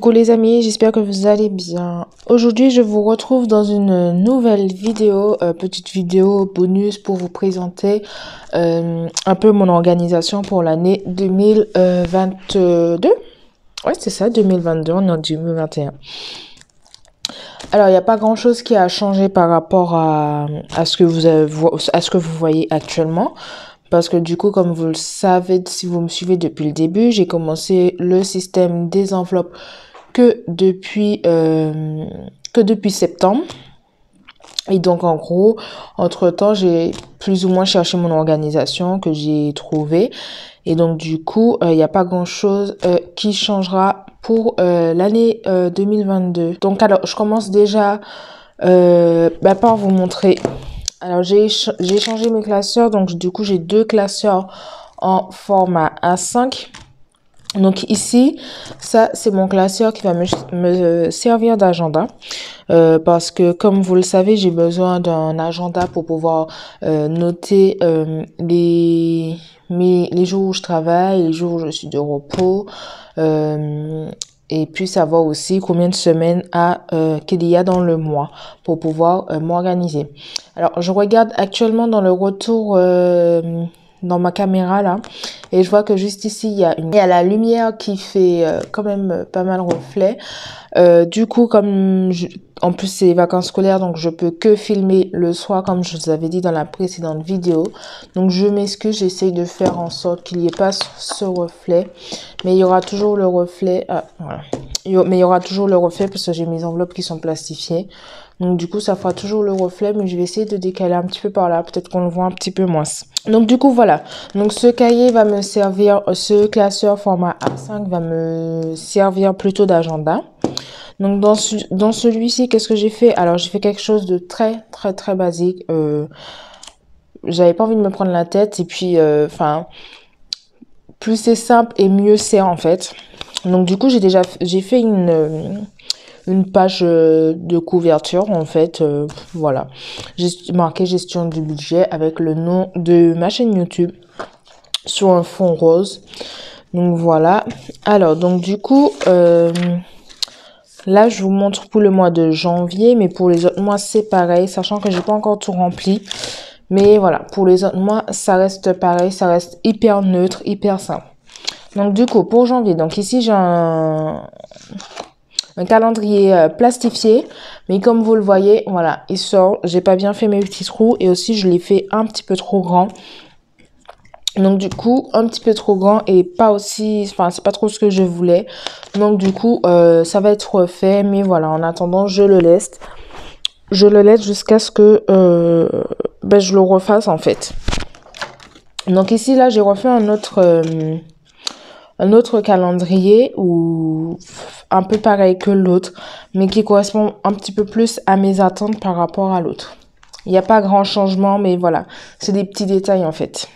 Coucou les amis, j'espère que vous allez bien. Aujourd'hui, je vous retrouve dans une nouvelle vidéo, petite vidéo bonus pour vous présenter un peu mon organisation pour l'année 2022. Ouais, c'est ça, 2022, on est en 2021. Alors, il n'y a pas grand-chose qui a changé par rapport à ce que vous voyez actuellement. Parce que du coup, comme vous le savez, si vous me suivez depuis le début, j'ai commencé le système des enveloppes que depuis septembre. Et donc, en gros, entre-temps, j'ai plus ou moins cherché mon organisation que j'ai trouvée. Et donc, du coup, il n'y a pas grand-chose qui changera pour l'année 2022. Donc, alors, je commence déjà par vous montrer. Alors, j'ai changé mes classeurs. Donc, du coup, j'ai deux classeurs en format A5. Donc, ici, ça, c'est mon classeur qui va me servir d'agenda. Parce que, comme vous le savez, j'ai besoin d'un agenda pour pouvoir noter les jours où je travaille, les jours où je suis de repos. Et puis savoir aussi combien de semaines qu'il y a dans le mois pour pouvoir m'organiser. Alors, je regarde actuellement dans le retour dans ma caméra là et je vois que juste ici il y a la lumière qui fait quand même pas mal reflet. Du coup, en plus c'est les vacances scolaires, donc je peux que filmer le soir comme je vous avais dit dans la précédente vidéo. Donc je m'excuse, j'essaye de faire en sorte qu'il n'y ait pas ce reflet, mais il y aura toujours le reflet. Voilà. Mais il y aura toujours le reflet parce que j'ai mes enveloppes qui sont plastifiées. Donc du coup ça fera toujours le reflet, mais je vais essayer de décaler un petit peu par là, peut-être qu'on le voit un petit peu moins. Donc du coup voilà, donc ce cahier va me servir, ce classeur format A5 va me servir plutôt d'agenda. Donc dans celui-ci, qu'est-ce que j'ai fait? Alors j'ai fait quelque chose de très basique. J'avais pas envie de me prendre la tête et puis plus c'est simple et mieux c'est en fait. Donc du coup j'ai fait une page de couverture en fait, voilà. J'ai marqué gestion du budget avec le nom de ma chaîne YouTube sur un fond rose. Donc voilà. Alors donc du coup là je vous montre pour le mois de janvier, mais pour les autres mois c'est pareil, sachant que j'ai pas encore tout rempli. Mais voilà, pour les autres mois ça reste pareil, ça reste hyper neutre, hyper simple. Donc du coup pour janvier, donc ici j'ai un calendrier plastifié, mais comme vous le voyez, voilà, il sort. J'ai pas bien fait mes petits trous et aussi je l'ai fait un petit peu trop grand. Donc du coup, un petit peu trop grand et pas aussi, enfin c'est pas trop ce que je voulais. Donc du coup, ça va être refait, mais voilà, en attendant, je le laisse. Je le laisse jusqu'à ce que je le refasse en fait. Donc ici, là, j'ai refait un autre calendrier ou un peu pareil que l'autre, mais qui correspond un petit peu plus à mes attentes par rapport à l'autre. Il n'y a pas grand changement, mais voilà, c'est des petits détails en fait.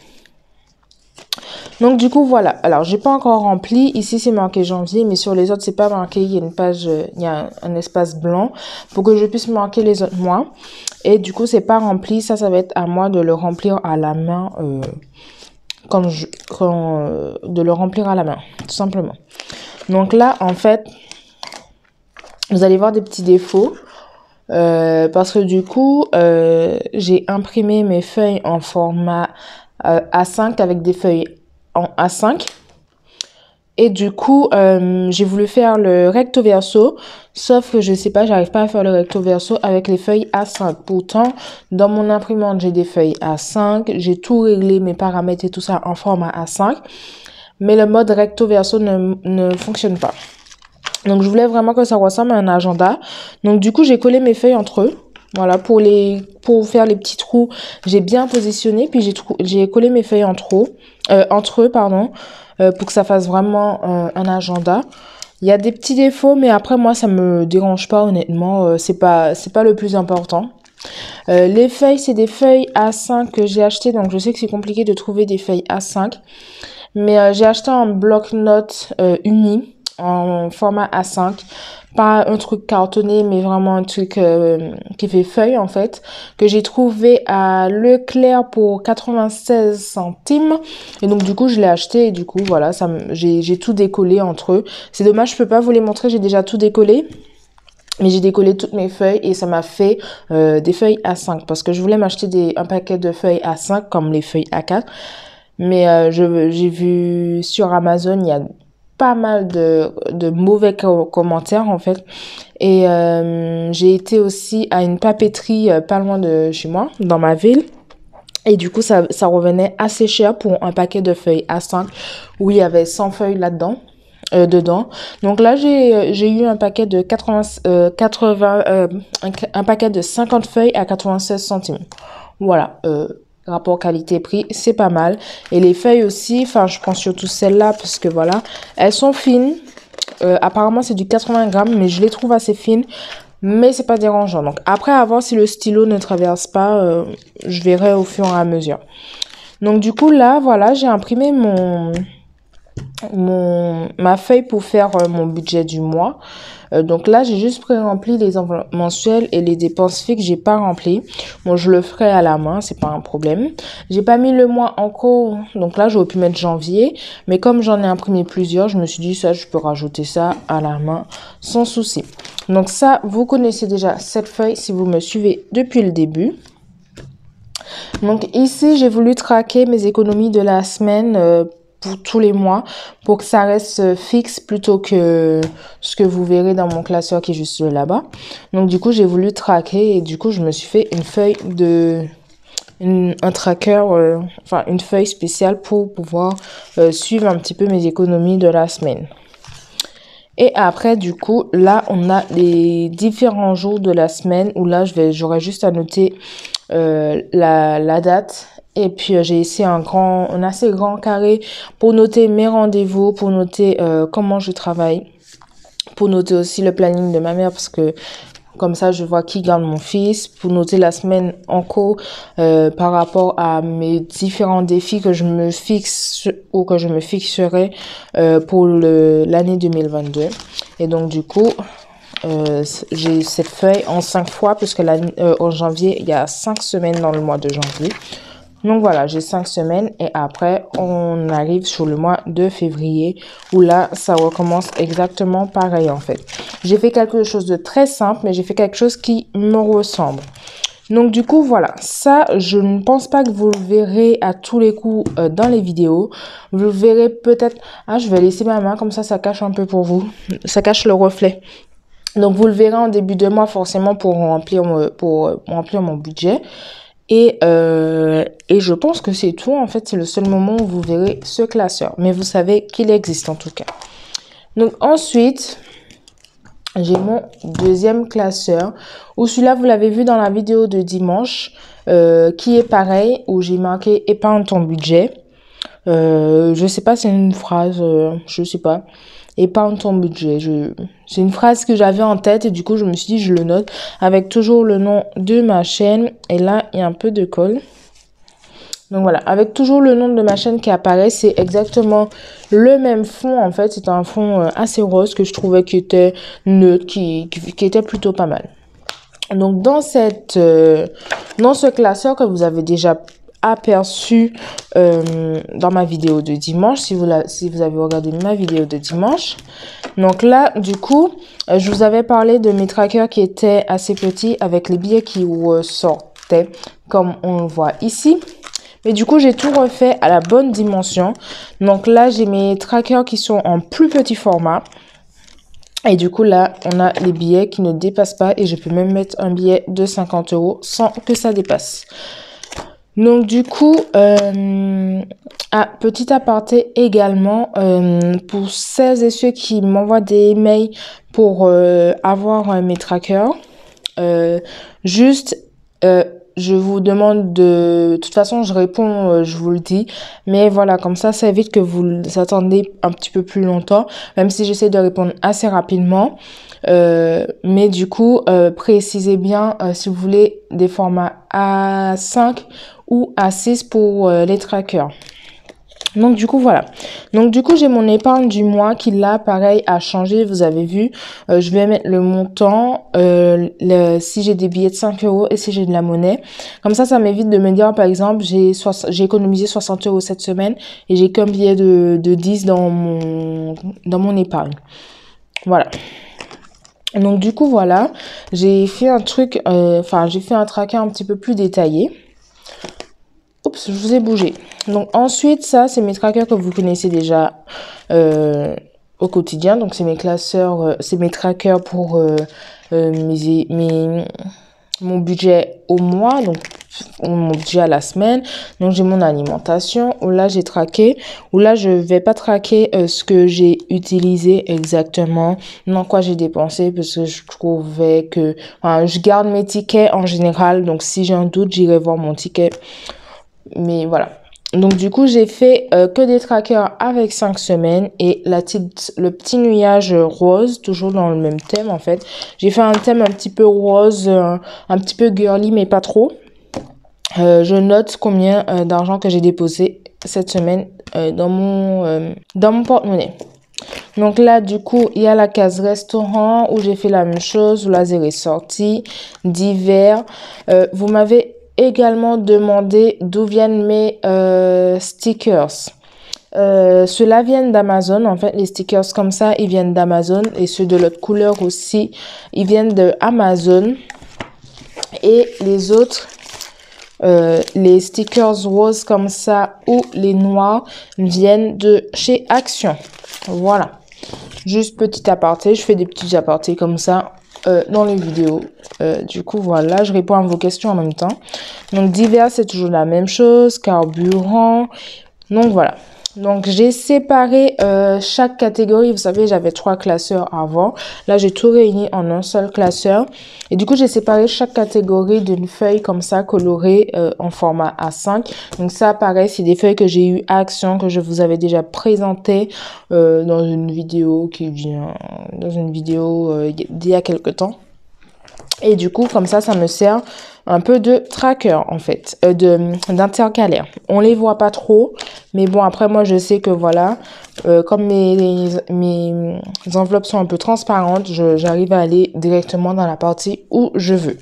Donc du coup voilà, alors j'ai pas encore rempli, ici c'est marqué janvier, mais sur les autres c'est pas marqué, il y a une page, il y a un espace blanc pour que je puisse marquer les autres mois. Et du coup c'est pas rempli, ça va être à moi de le remplir à la main, de le remplir à la main, tout simplement. Donc là en fait, vous allez voir des petits défauts. Parce que du coup, j'ai imprimé mes feuilles en format A5 avec des feuilles en A5. Et du coup, j'ai voulu faire le recto verso, sauf que je sais pas, j'arrive pas à faire le recto verso avec les feuilles A5. Pourtant, dans mon imprimante, j'ai des feuilles A5, j'ai tout réglé, mes paramètres et tout ça en format A5. Mais le mode recto verso ne fonctionne pas. Donc, je voulais vraiment que ça ressemble à un agenda. Donc, du coup, j'ai collé mes feuilles entre eux. Voilà, pour faire les petits trous, j'ai bien positionné. Puis, j'ai collé mes feuilles entre eux, pour que ça fasse vraiment un agenda. Il y a des petits défauts, mais après, moi, ça me dérange pas, honnêtement. C'est pas le plus important. Les feuilles, c'est des feuilles A5 que j'ai achetées. Donc, je sais que c'est compliqué de trouver des feuilles A5. Mais j'ai acheté un bloc-notes uni en format A5 pas un truc cartonné, mais vraiment un truc qui fait feuille en fait, que j'ai trouvé à Leclerc pour 96 centimes. Et donc du coup, je l'ai acheté et du coup, voilà, j'ai tout décollé entre eux. C'est dommage, je peux pas vous les montrer, j'ai déjà tout décollé. Mais j'ai décollé toutes mes feuilles et ça m'a fait des feuilles A5 parce que je voulais m'acheter un paquet de feuilles A5 comme les feuilles A4. Mais j'ai vu sur Amazon, il y a pas mal de mauvais commentaires en fait. Et j'ai été aussi à une papeterie pas loin de chez moi, dans ma ville. Et du coup, ça revenait assez cher pour un paquet de feuilles A5 où il y avait 100 feuilles là-dedans. Dedans. Donc là, j'ai eu un paquet de 80, un paquet de 50 feuilles à 96 centimes. Voilà, rapport qualité-prix, c'est pas mal. Et les feuilles aussi, enfin, je prends surtout celles-là parce que voilà, elles sont fines. Apparemment, c'est du 80 grammes, mais je les trouve assez fines. Mais c'est pas dérangeant. Donc après, à voir si le stylo ne traverse pas, je verrai au fur et à mesure. Donc du coup, là, voilà, j'ai imprimé ma feuille pour faire mon budget du mois. Donc là, j'ai juste pré-rempli les enveloppes mensuelles et les dépenses fixes, j'ai pas rempli. Bon, je le ferai à la main, c'est pas un problème. J'ai pas mis le mois en cours, donc là, j'aurais pu mettre janvier. Mais comme j'en ai imprimé plusieurs, je me suis dit ça, je peux rajouter ça à la main sans souci. Donc ça, vous connaissez déjà cette feuille si vous me suivez depuis le début. Donc ici, j'ai voulu traquer mes économies de la semaine pour tous les mois pour que ça reste fixe plutôt que ce que vous verrez dans mon classeur qui est juste là-bas. Donc du coup, j'ai voulu traquer et du coup, je me suis fait une feuille un tracker, enfin une feuille spéciale pour pouvoir suivre un petit peu mes économies de la semaine. Et après, du coup, là, on a les différents jours de la semaine où là, j'aurai juste à noter la date. Et puis, j'ai ici un assez grand carré pour noter mes rendez-vous, pour noter comment je travaille, pour noter aussi le planning de ma mère parce que comme ça, je vois qui garde mon fils, pour noter la semaine en cours par rapport à mes différents défis que je me fixe ou que je me fixerai pour l'année 2022. Et donc, du coup, j'ai cette feuille en 5 fois puisque en janvier, il y a 5 semaines dans le mois de janvier. Donc voilà, j'ai 5 semaines et après, on arrive sur le mois de février où là, ça recommence exactement pareil en fait. J'ai fait quelque chose de très simple, mais j'ai fait quelque chose qui me ressemble. Donc du coup, voilà, ça, je ne pense pas que vous le verrez à tous les coups dans les vidéos. Vous le verrez peut-être... Ah, je vais laisser ma main, comme ça cache un peu pour vous. Ça cache le reflet. Donc vous le verrez en début de mois forcément pour remplir mon budget. Et je pense que c'est tout. En fait, c'est le seul moment où vous verrez ce classeur. Mais vous savez qu'il existe en tout cas. Donc ensuite, j'ai mon deuxième classeur. Où celui-là, vous l'avez vu dans la vidéo de dimanche. Qui est pareil. Où j'ai marqué épargne ton budget. Je sais pas, c'est une phrase. Je sais pas. Épargne ton budget. C'est une phrase que j'avais en tête et du coup, je me suis dit, je le note avec toujours le nom de ma chaîne. Et là, il y a un peu de colle. Donc voilà, avec toujours le nom de ma chaîne qui apparaît, c'est exactement le même fond. En fait, c'est un fond assez rose que je trouvais qui était neutre, qui était plutôt pas mal. Donc dans ce classeur que vous avez déjà aperçu dans ma vidéo de dimanche, si vous avez regardé ma vidéo de dimanche. Donc là, du coup, je vous avais parlé de mes trackers qui étaient assez petits avec les billets qui ressortaient, comme on le voit ici. Mais du coup, j'ai tout refait à la bonne dimension. Donc là, j'ai mes trackers qui sont en plus petit format. Et du coup, là, on a les billets qui ne dépassent pas. Et je peux même mettre un billet de 50 € sans que ça dépasse. Donc du coup, petit aparté également, pour celles et ceux qui m'envoient des mails pour avoir mes trackers, je vous demande de toute façon, je réponds, je vous le dis, mais voilà, comme ça évite que vous attendez un petit peu plus longtemps, même si j'essaie de répondre assez rapidement. Mais du coup, précisez bien si vous voulez des formats A5 ou A6 pour les trackers. Donc du coup voilà. Donc du coup j'ai mon épargne du mois qui là pareil a changé. Vous avez vu, je vais mettre le montant si j'ai des billets de 5 euros et si j'ai de la monnaie. Comme ça m'évite de me dire par exemple j'ai économisé 60 euros cette semaine et j'ai qu'un billet de 10 dans mon épargne. Voilà. Donc du coup voilà, j'ai fait un truc, j'ai fait un tracker un petit peu plus détaillé. Oups, je vous ai bougé. Donc ensuite, ça, c'est mes trackers que vous connaissez déjà au quotidien. Donc c'est mes classeurs, c'est mes trackers pour mon budget au mois, donc mon budget à la semaine. Donc j'ai mon alimentation, où là j'ai traqué, où là je vais pas traquer ce que j'ai utilisé exactement, dans quoi j'ai dépensé, parce que je trouvais que, je garde mes tickets en général. Donc si j'ai un doute, j'irai voir mon ticket. Mais voilà. Donc du coup, j'ai fait que des trackers avec 5 semaines et le petit nuage rose, toujours dans le même thème en fait. J'ai fait un thème un petit peu rose, un petit peu girly, mais pas trop. Je note combien d'argent que j'ai déposé cette semaine dans mon porte-monnaie. Donc là, du coup, il y a la case restaurant où j'ai fait la même chose, où là, j'ai sorti divers. Vous m'avez également demandé d'où viennent mes stickers. Ceux-là viennent d'Amazon. En fait, les stickers comme ça, ils viennent d'Amazon. Et ceux de l'autre couleur aussi, ils viennent de Amazon. Et les autres, les stickers roses comme ça ou les noirs viennent de chez Action. Voilà. Juste petit aparté, je fais des petits apartés comme ça dans les vidéos. Du coup, voilà, je réponds à vos questions en même temps. Donc, divers, c'est toujours la même chose. Carburant. Donc, voilà. Donc, j'ai séparé chaque catégorie. Vous savez, j'avais 3 classeurs avant. Là, j'ai tout réuni en un seul classeur. Et du coup, j'ai séparé chaque catégorie d'une feuille comme ça, colorée en format A5. Donc, ça, pareil, c'est des feuilles que j'ai eu à Action, que je vous avais déjà présentées dans une vidéo d'il y a quelques temps. Et du coup, comme ça me sert un peu de tracker, en fait, d'intercalaire. On les voit pas trop, mais bon, après, moi, je sais que voilà, comme mes enveloppes sont un peu transparentes, j'arrive à aller directement dans la partie où je veux.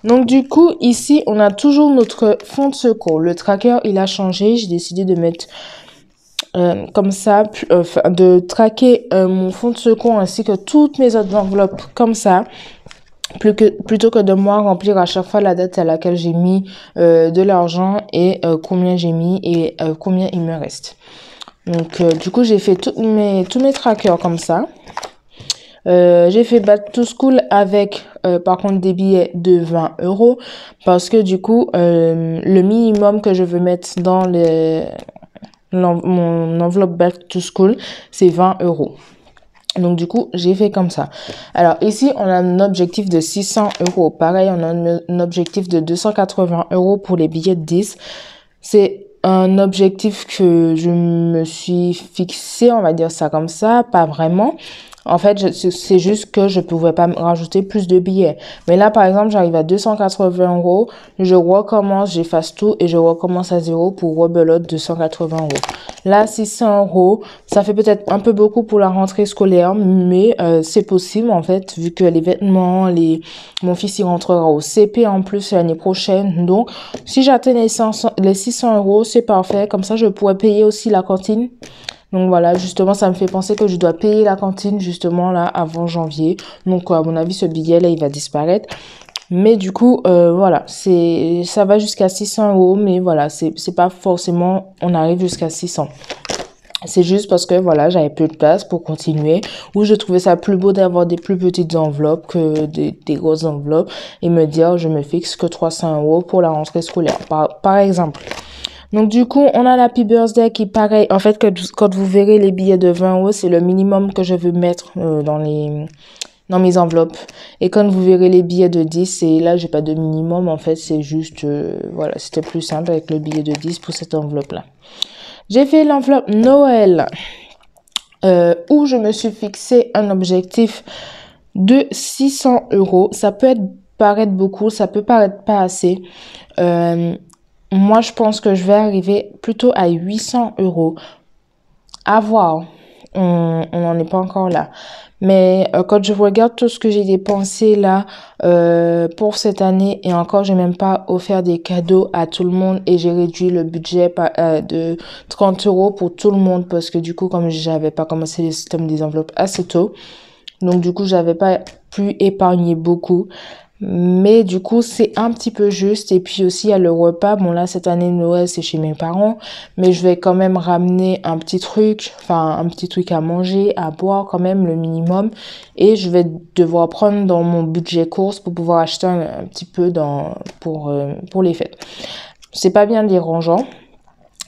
Donc, du coup, ici, on a toujours notre fond de secours. Le tracker, il a changé. J'ai décidé de mettre comme ça, de traquer mon fond de secours ainsi que toutes mes autres enveloppes comme ça. Plutôt que de moi remplir à chaque fois la date à laquelle j'ai mis de l'argent et combien j'ai mis et combien il me reste. Donc du coup j'ai fait tous mes trackers comme ça. J'ai fait Back to School avec par contre des billets de 20 euros parce que du coup le minimum que je veux mettre dans mon enveloppe Back to School c'est 20 euros. Donc, du coup, j'ai fait comme ça. Alors, ici, on a un objectif de 600 euros. Pareil, on a un objectif de 280 euros pour les billets de 10. C'est un objectif que je me suis fixé, on va dire ça comme ça, pas vraiment. En fait, c'est juste que je pouvais pas rajouter plus de billets. Mais là, par exemple, j'arrive à 280 euros. Je recommence, j'efface tout et je recommence à zéro pour rebelote 280 euros. Là, 600 euros, ça fait peut-être un peu beaucoup pour la rentrée scolaire, mais c'est possible en fait, vu que les vêtements, mon fils il rentrera au CP en plus l'année prochaine. Donc, si j'atteins les 600 euros, c'est parfait. Comme ça, je pourrais payer aussi la cantine. Donc voilà, justement, ça me fait penser que je dois payer la cantine justement là avant janvier. Donc à mon avis, ce billet là, il va disparaître. Mais du coup, voilà, ça va jusqu'à 600 euros, mais voilà, c'est pas forcément, on arrive jusqu'à 600. C'est juste parce que voilà, j'avais peu de place pour continuer, ou je trouvais ça plus beau d'avoir des plus petites enveloppes que des grosses enveloppes et me dire, je me fixe que 300 euros pour la rentrée scolaire, par exemple. Donc, du coup, on a l'Happy Birthday qui, pareil, en fait, quand vous verrez les billets de 20 euros, c'est le minimum que je veux mettre dans mes enveloppes. Et quand vous verrez les billets de 10, et là, j'ai pas de minimum, en fait, c'est juste, voilà, c'était plus simple avec le billet de 10 pour cette enveloppe-là. J'ai fait l'enveloppe Noël, où je me suis fixé un objectif de 600 euros. Ça peut paraître beaucoup, ça peut paraître pas assez. moi, je pense que je vais arriver plutôt à 800 euros. À voir. On n'en est pas encore là. Mais quand je regarde tout ce que j'ai dépensé là pour cette année, et encore, j'ai même pas offert des cadeaux à tout le monde et j'ai réduit le budget de 30 euros pour tout le monde parce que du coup, comme j'avais pas commencé le système des enveloppes assez tôt, donc du coup, j'avais pas pu épargner beaucoup. Mais du coup, c'est un petit peu juste. Et puis aussi, il y a le repas. Bon, là, cette année, Noël, c'est chez mes parents. Mais je vais quand même ramener un petit truc, enfin, un petit truc à manger, à boire quand même, le minimum. Et je vais devoir prendre dans mon budget course pour pouvoir acheter un petit peu pour les fêtes. C'est pas bien dérangeant.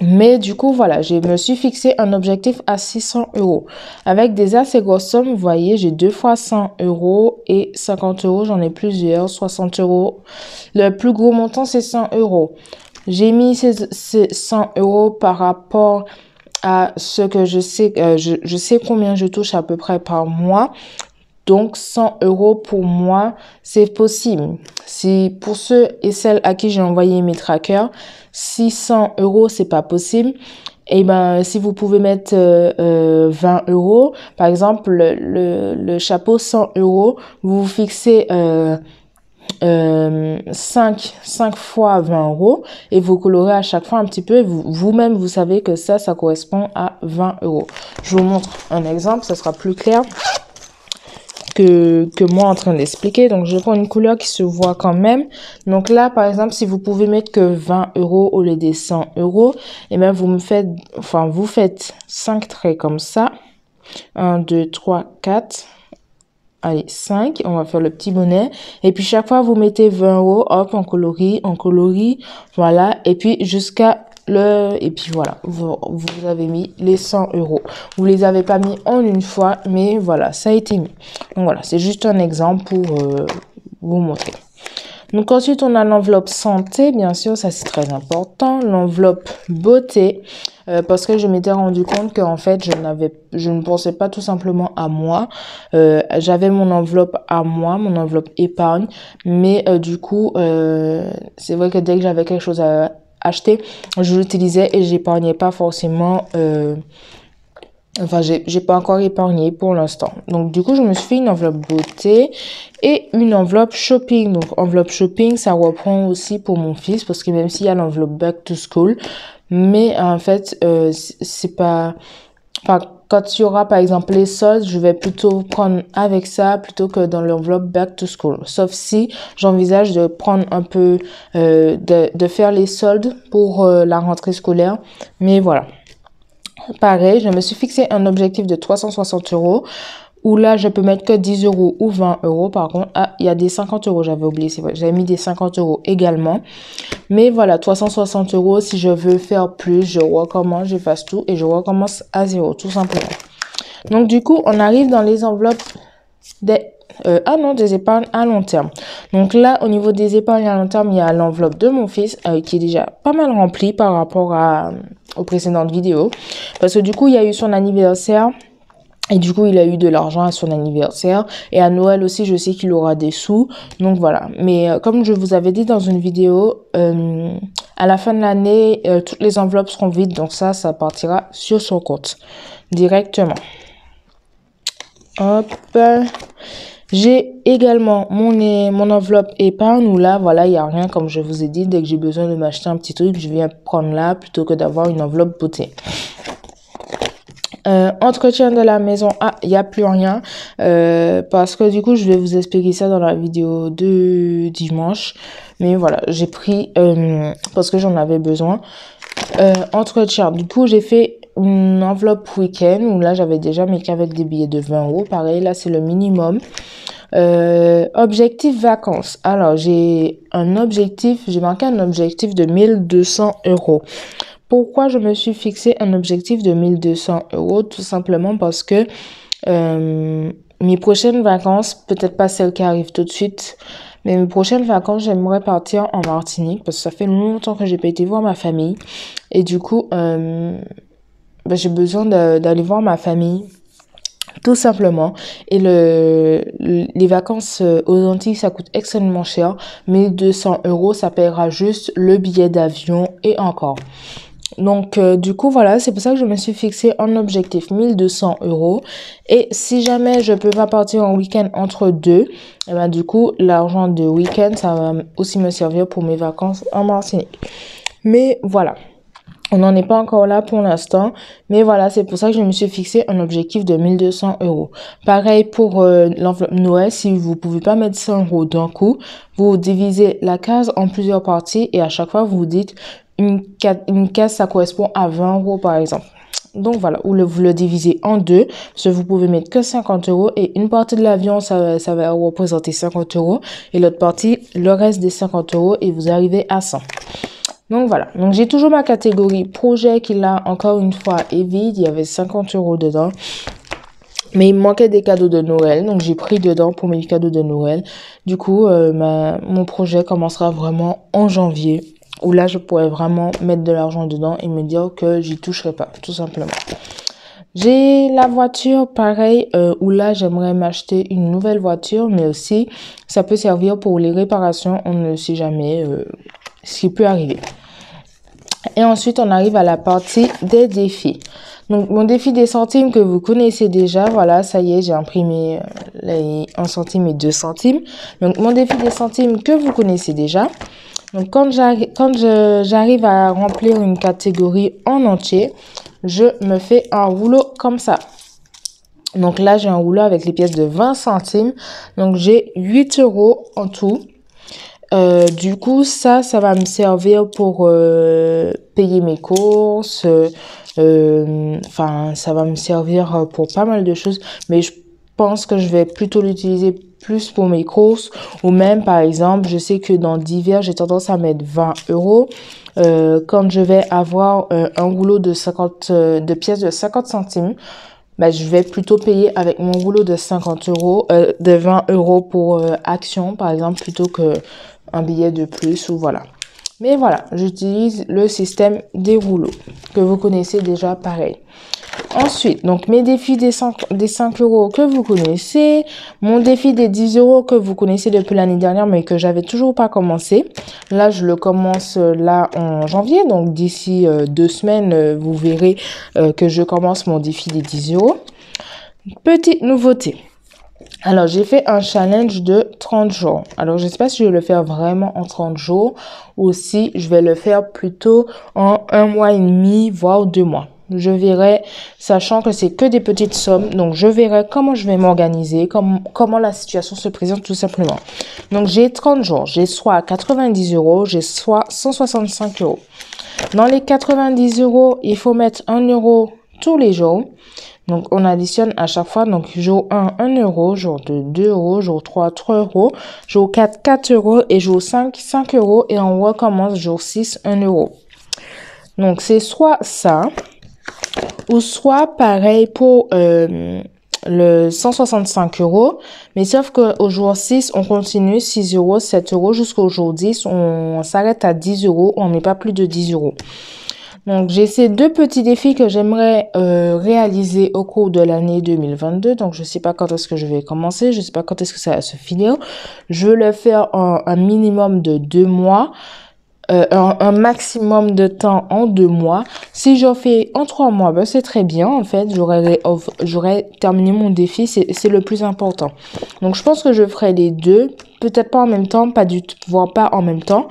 Mais du coup, voilà, je me suis fixé un objectif à 600 euros. Avec des assez grosses sommes, vous voyez, j'ai 2 fois 100 euros et 50 euros, j'en ai plusieurs, 60 euros. Le plus gros montant, c'est 100 euros. J'ai mis ces 100 euros par rapport à ce que je sais, je sais combien je touche à peu près par mois. Donc, 100 euros pour moi, c'est possible. Si pour ceux et celles à qui j'ai envoyé mes trackers, 600 euros, c'est pas possible. Et ben, si vous pouvez mettre 20 euros, par exemple, le chapeau 100 euros, vous vous fixez 5 fois 20 euros et vous colorez à chaque fois un petit peu. Et vous-même, vous savez que ça correspond à 20 euros. Je vous montre un exemple, ça sera plus clair que moi en train d'expliquer. Donc, je prends une couleur qui se voit quand même. Donc là, par exemple, si vous pouvez mettre que 20 euros au lieu des 100 euros, et bien, vous faites 5 traits comme ça. 1, 2, 3, 4. Allez, 5. On va faire le petit bonnet. Et puis, chaque fois, vous mettez 20 euros. Hop, on colorie. Voilà. Et puis, et puis voilà, vous avez mis les 100 euros. Vous les avez pas mis en une fois, mais voilà, ça a été mis. Donc voilà, c'est juste un exemple pour vous montrer. Donc ensuite, on a l'enveloppe santé, bien sûr, ça c'est très important. L'enveloppe beauté, parce que je m'étais rendu compte qu'en fait, je ne pensais pas tout simplement à moi. J'avais mon enveloppe à moi, mon enveloppe épargne, mais du coup, c'est vrai que dès que j'avais quelque chose à acheter, je l'utilisais et j'épargnais pas forcément. Enfin, j'ai pas encore épargné pour l'instant. Donc, du coup, je me suis fait une enveloppe beauté et une enveloppe shopping. Donc, enveloppe shopping, ça reprend aussi pour mon fils parce que même s'il y a l'enveloppe back to school, mais en fait, c'est pas... Enfin, quand il y aura, par exemple, les soldes, je vais plutôt prendre avec ça plutôt que dans l'enveloppe back to school. Sauf si j'envisage de prendre un peu, de faire les soldes pour la rentrée scolaire. Mais voilà. Pareil, je me suis fixé un objectif de 360 euros où là, je peux mettre que 10 euros ou 20 euros. Par contre, il y a des 50 euros, j'avais oublié, c'est vrai. J'avais mis des 50 euros également. Mais voilà, 360 euros, si je veux faire plus, je recommence, j'efface tout et je recommence à zéro, tout simplement. Donc, du coup, on arrive dans les enveloppes des épargnes à long terme. Donc là, au niveau des épargnes à long terme, il y a l'enveloppe de mon fils qui est déjà pas mal remplie par rapport aux précédentes vidéos. Parce que du coup, il y a eu son anniversaire. Et du coup, il a eu de l'argent à son anniversaire. Et à Noël aussi, je sais qu'il aura des sous. Donc voilà. Mais comme je vous avais dit dans une vidéo, à la fin de l'année, toutes les enveloppes seront vides. Donc ça partira sur son compte directement. Hop. J'ai également mon enveloppe épargne où là, voilà, il n'y a rien comme je vous ai dit. Dès que j'ai besoin de m'acheter un petit truc, je viens prendre là plutôt que d'avoir une enveloppe beauté. Entretien de la maison, il n'y a plus rien parce que du coup je vais vous expliquer ça dans la vidéo de dimanche, mais voilà, j'ai pris parce que j'en avais besoin. Entretien, du coup j'ai fait une enveloppe week-end où là j'avais déjà mis qu'avec des billets de 20 euros, pareil là c'est le minimum. Objectif vacances, alors j'ai marqué un objectif de 1200 euros. Pourquoi je me suis fixé un objectif de 1200 euros? Tout simplement parce que mes prochaines vacances, peut-être pas celles qui arrivent tout de suite, mais mes prochaines vacances, j'aimerais partir en Martinique parce que ça fait longtemps que j'ai pas été voir ma famille. Et du coup, j'ai besoin d'aller voir ma famille tout simplement. Et les vacances aux Antilles, ça coûte extrêmement cher. 1200 euros, ça paiera juste le billet d'avion et encore. Donc, du coup, voilà, c'est pour ça que je me suis fixé un objectif 1200 euros. Et si jamais je peux pas partir en week-end entre deux, et ben, du coup, l'argent de week-end, ça va aussi me servir pour mes vacances en Martinique. Mais voilà. On n'en est pas encore là pour l'instant, mais voilà, c'est pour ça que je me suis fixé un objectif de 1200 euros. Pareil pour l'enveloppe Noël, si vous pouvez pas mettre 100 euros d'un coup, vous divisez la case en plusieurs parties et à chaque fois, vous dites une case, ça correspond à 20 euros par exemple. Donc voilà, ou vous le divisez en deux, parce que vous pouvez mettre que 50 euros et une partie de l'avion, ça va représenter 50 euros et l'autre partie, le reste des 50 euros et vous arrivez à 100. Donc voilà, donc j'ai toujours ma catégorie projet qui là encore une fois est vide, il y avait 50 euros dedans. Mais il me manquait des cadeaux de Noël, donc j'ai pris dedans pour mes cadeaux de Noël. Du coup, mon projet commencera vraiment en janvier, où là je pourrais vraiment mettre de l'argent dedans et me dire que j'y toucherai pas, tout simplement. J'ai la voiture, pareil, où là j'aimerais m'acheter une nouvelle voiture, mais aussi ça peut servir pour les réparations, on ne sait jamais ce qui peut arriver. Et ensuite, on arrive à la partie des défis. Donc, mon défi des centimes que vous connaissez déjà, voilà, ça y est, j'ai imprimé les 1 centime et 2 centimes. Donc, mon défi des centimes que vous connaissez déjà. Donc, quand j'arrive à remplir une catégorie en entier, je me fais un rouleau comme ça. Donc là, j'ai un rouleau avec les pièces de 20 centimes. Donc, j'ai 8 euros en tout. Du coup, ça va me servir pour payer mes courses. Enfin, ça va me servir pour pas mal de choses. Mais je pense que je vais plutôt l'utiliser plus pour mes courses. Ou même, par exemple, je sais que dans divers, j'ai tendance à mettre 20 euros. Quand je vais avoir un rouleau de pièces de 50 centimes, ben, je vais plutôt payer avec mon rouleau de 50 euros, de 20 euros pour Action, par exemple, plutôt que un billet de plus ou voilà. Mais voilà, j'utilise le système des rouleaux que vous connaissez déjà pareil. Ensuite, donc mes défis des 5 euros que vous connaissez, mon défi des 10 euros que vous connaissez depuis l'année dernière mais que j'avais toujours pas commencé. Là, je le commence là en janvier, donc d'ici 2 semaines, vous verrez que je commence mon défi des 10 euros. Petite nouveauté. Alors, j'ai fait un challenge de 30 jours. Alors, je ne sais pas si je vais le faire vraiment en 30 jours ou si je vais le faire plutôt en 1 mois et demi, voire 2 mois. Je verrai, sachant que c'est que des petites sommes. Donc, je verrai comment je vais m'organiser, comment la situation se présente tout simplement. Donc, j'ai 30 jours. J'ai soit 90 euros, j'ai soit 165 euros. Dans les 90 euros, il faut mettre 1 euro tous les jours. Donc, on additionne à chaque fois. Donc, jour 1, 1 euro. Jour 2, 2 euros. Jour 3, 3 euros. Jour 4, 4 euros. Et jour 5, 5 euros. Et on recommence jour 6, 1 euro. Donc, c'est soit ça. Ou soit pareil pour le 165 euros. Mais sauf qu'au jour 6, on continue 6 euros, 7 euros. Jusqu'au jour 10, on s'arrête à 10 euros. On n'est pas plus de 10 euros. Donc, j'ai ces 2 petits défis que j'aimerais réaliser au cours de l'année 2022. Donc, je sais pas quand est-ce que je vais commencer. Je sais pas quand est-ce que ça va se finir. Je veux le faire en un minimum de 2 mois. Un maximum de temps en 2 mois. Si j'en fais en 3 mois, ben c'est très bien. En fait, j'aurais terminé mon défi. C'est le plus important. Donc, je pense que je ferai les deux. Peut-être pas en même temps, voire pas en même temps.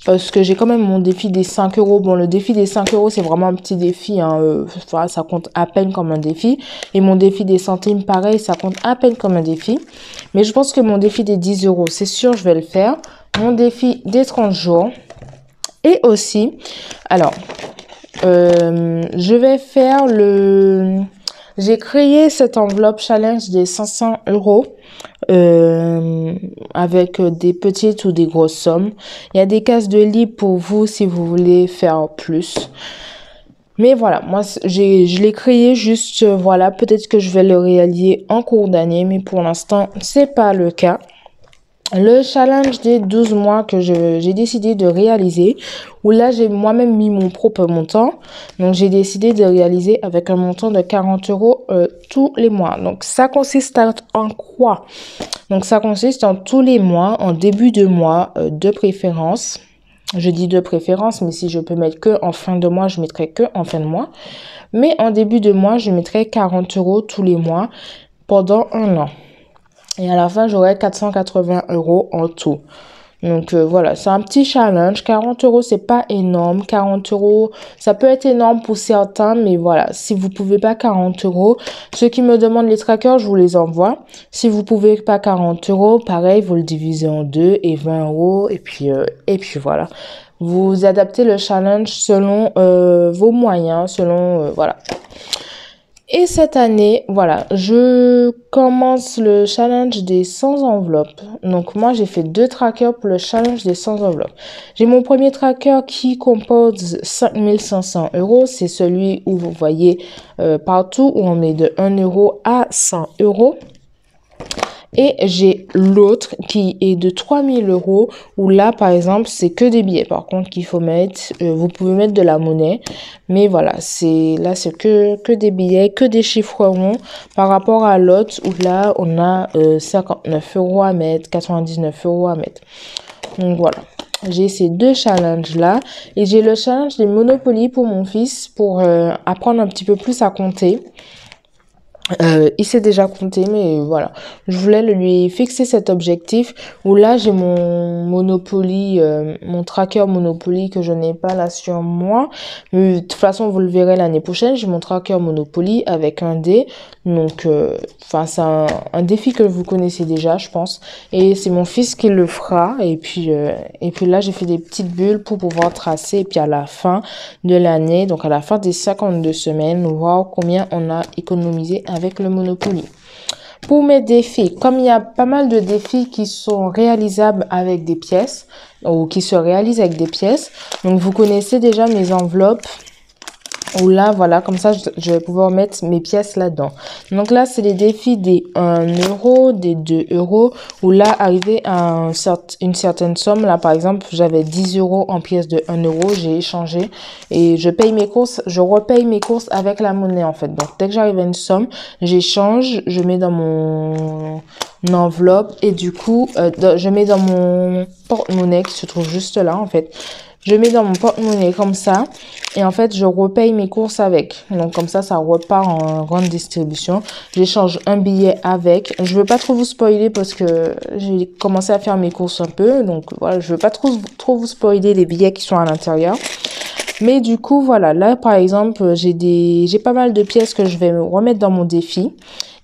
Parce que j'ai quand même mon défi des 5 euros. Bon, le défi des 5 euros, c'est vraiment un petit défi. Hein. Ça compte à peine comme un défi. Et mon défi des centimes, pareil, ça compte à peine comme un défi. Mais je pense que mon défi des 10 euros, c'est sûr, je vais le faire. Mon défi des 30 jours. Et aussi, alors, je vais faire j'ai créé cette enveloppe challenge des 500 euros avec des petites ou des grosses sommes. Il y a des cases de libre pour vous si vous voulez faire plus. Mais voilà, moi, je l'ai créé juste, voilà, peut-être que je vais le réaliser en cours d'année, mais pour l'instant, c'est pas le cas. Le challenge des 12 mois que j'ai décidé de réaliser, où là, j'ai moi-même mis mon propre montant. Donc, j'ai décidé de réaliser avec un montant de 40 euros tous les mois. Donc, ça consiste en quoi? Donc, ça consiste en tous les mois, en début de mois, de préférence. Je dis de préférence, mais si je peux mettre que en fin de mois, je mettrai que en fin de mois. Mais en début de mois, je mettrai 40 € tous les mois pendant un an. Et à la fin, j'aurai 480 € en tout. Donc voilà, c'est un petit challenge. 40 €, c'est pas énorme. 40 €, ça peut être énorme pour certains, mais voilà, si vous pouvez pas 40 €, ceux qui me demandent les trackers, je vous les envoie. Si vous pouvez pas 40 €, pareil, vous le divisez en deux et 20 € et puis voilà. Vous adaptez le challenge selon vos moyens, selon voilà. Et cette année, voilà, je commence le challenge des 100 enveloppes. Donc moi, j'ai fait 2 trackers pour le challenge des 100 enveloppes. J'ai mon premier tracker qui compose 5500 €. C'est celui où vous voyez partout où on met de 1 € à 100 €. Et j'ai l'autre qui est de 3000 € où là, par exemple, c'est que des billets. Par contre, qu'il faut mettre, vous pouvez mettre de la monnaie. Mais voilà, c'est que des billets, que des chiffres ronds par rapport à l'autre où là, on a 59 € à mettre, 99 € à mettre. Donc voilà. J'ai ces 2 challenges-là. Et j'ai le challenge des Monopoly pour mon fils pour apprendre un petit peu plus à compter. Il s'est déjà compté, mais voilà. Je voulais lui fixer cet objectif où là, j'ai mon Monopoly, mon tracker Monopoly que je n'ai pas là sur moi. Mais de toute façon, vous le verrez l'année prochaine. J'ai mon tracker Monopoly avec un dé. Donc, c'est un défi que vous connaissez déjà, je pense. Et c'est mon fils qui le fera. Et puis là, j'ai fait des petites bulles pour pouvoir tracer. Et puis à la fin de l'année, donc à la fin des 52 semaines, voir combien on a économisé avec le Monopoly. Pour mes défis, comme il y a pas mal de défis qui sont réalisables avec des pièces, ou qui se réalisent avec des pièces, donc vous connaissez déjà mes enveloppes, où là, voilà, comme ça, je vais pouvoir mettre mes pièces là-dedans. Donc là, c'est les défis des 1 €, des 2 €, où là, arrivé à une certaine somme, là, par exemple, j'avais 10 € en pièces de 1 €, j'ai échangé et je paye mes courses, je repaye mes courses avec la monnaie, en fait. Donc, dès que j'arrive à une somme, j'échange, je mets dans mon enveloppe et du coup, je mets dans mon porte-monnaie qui se trouve juste là, en fait. Je mets dans mon porte-monnaie comme ça. Et en fait, je repaye mes courses avec. Donc, comme ça repart en grande distribution. J'échange un billet avec. Je veux pas trop vous spoiler parce que j'ai commencé à faire mes courses un peu. Donc, voilà, je veux pas trop vous spoiler les billets qui sont à l'intérieur. Mais du coup, voilà, là, par exemple, j'ai pas mal de pièces que je vais me remettre dans mon défi.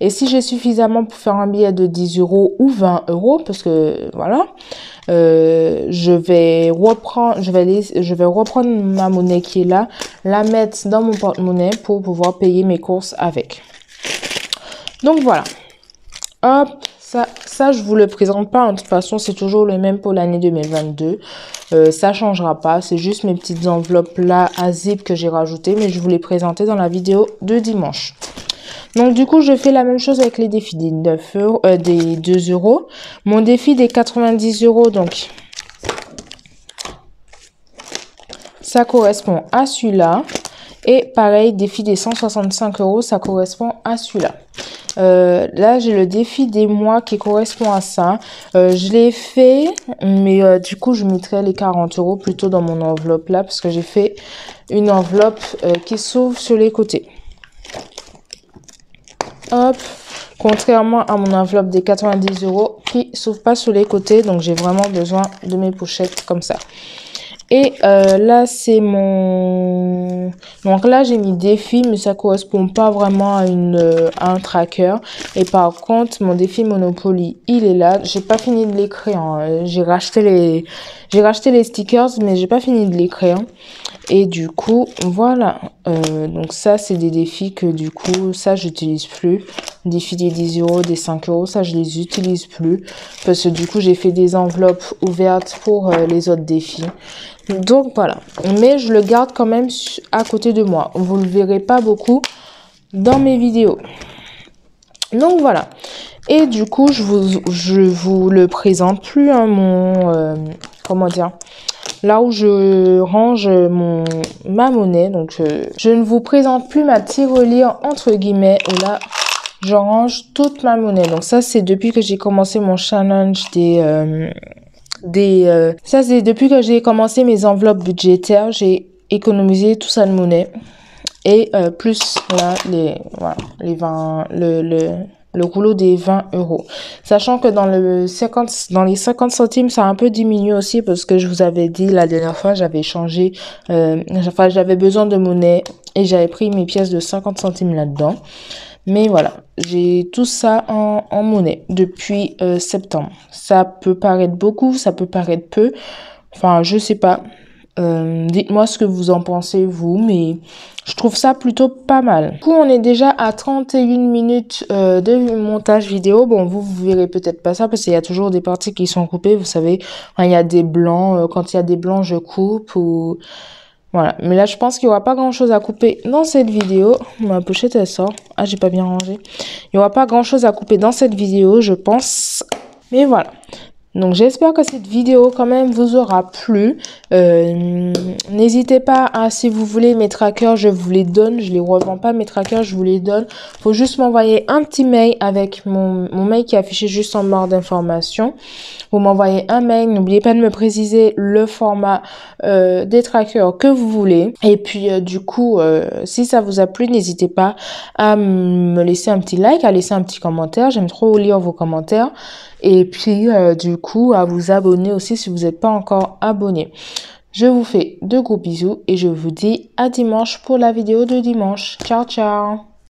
Et si j'ai suffisamment pour faire un billet de 10 € ou 20 €, parce que, voilà, je vais reprendre ma monnaie qui est là, la mettre dans mon porte-monnaie pour pouvoir payer mes courses avec. Donc, voilà. Hop. Ça, je vous le présente pas. De toute façon, c'est toujours le même pour l'année 2022. Ça changera pas. C'est juste mes petites enveloppes là à zip que j'ai rajoutées. Mais je vous les présentais dans la vidéo de dimanche. Donc, du coup, je fais la même chose avec les défis des 9 €, des 2 €. Mon défi des 90 €, donc, ça correspond à celui-là. Et pareil, défi des 165 €, ça correspond à celui-là. Là, j'ai le défi des mois qui correspond à ça. Je l'ai fait, mais du coup, je mettrai les 40 € plutôt dans mon enveloppe là, parce que j'ai fait une enveloppe qui s'ouvre sur les côtés. Hop, contrairement à mon enveloppe des 90 € qui s'ouvre pas sur les côtés, donc j'ai vraiment besoin de mes pochettes comme ça. Et là, c'est mon... Donc là, j'ai mis défi, mais ça correspond pas vraiment à un tracker. Et par contre, mon défi Monopoly, il est là. J'ai pas fini de l'écrire. Hein. J'ai racheté les stickers, mais j'ai pas fini de l'écrire. Et du coup, voilà. Donc ça, c'est des défis que du coup, ça, j'utilise plus. Défis des 10 €, des 5 €, ça, je les utilise plus. Parce que du coup, j'ai fait des enveloppes ouvertes pour les autres défis. Donc voilà, mais je le garde quand même à côté de moi. Vous le verrez pas beaucoup dans mes vidéos. Donc voilà. Et du coup, je vous le présente plus, hein, comment dire, là où je range ma monnaie. Donc, je ne vous présente plus ma tirelire entre guillemets. Et là, je range toute ma monnaie. Donc, ça, c'est depuis que j'ai commencé mon challenge ça, c'est depuis que j'ai commencé mes enveloppes budgétaires. J'ai économisé tout ça de monnaie. Et plus là, les 20, le rouleau des 20 euros. Sachant que dans les 50 centimes, ça a un peu diminué aussi parce que je vous avais dit la dernière fois, j'avais changé, j'avais besoin de monnaie et j'avais pris mes pièces de 50 centimes là-dedans. Mais voilà, j'ai tout ça en monnaie depuis septembre. Ça peut paraître beaucoup, ça peut paraître peu. Enfin, je sais pas. Dites-moi ce que vous en pensez, vous, mais je trouve ça plutôt pas mal. Du coup, on est déjà à 31 minutes de montage vidéo. Bon, vous verrez peut-être pas ça parce qu'il y a toujours des parties qui sont coupées, vous savez. Enfin, il y a des blancs. Quand il y a des blancs, je coupe ou... Voilà. Mais là, je pense qu'il n'y aura pas grand-chose à couper dans cette vidéo. Ma pochette, elle sort. Ah, j'ai pas bien rangé. Il n'y aura pas grand-chose à couper dans cette vidéo, je pense. Mais voilà. Donc j'espère que cette vidéo quand même vous aura plu. N'hésitez pas à, si vous voulez mes trackers, je vous les donne. Je les revends pas mes trackers, je vous les donne. Faut juste m'envoyer un petit mail avec mon mail qui est affiché juste en barre d'information. Vous m'envoyez un mail, n'oubliez pas de me préciser le format des trackers que vous voulez. Et puis du coup, si ça vous a plu, n'hésitez pas à me laisser un petit like, à laisser un petit commentaire. J'aime trop lire vos commentaires. Et puis du coup, à vous abonner aussi si vous n'êtes pas encore abonné. Je vous fais de gros bisous et je vous dis à dimanche pour la vidéo de dimanche. Ciao, ciao!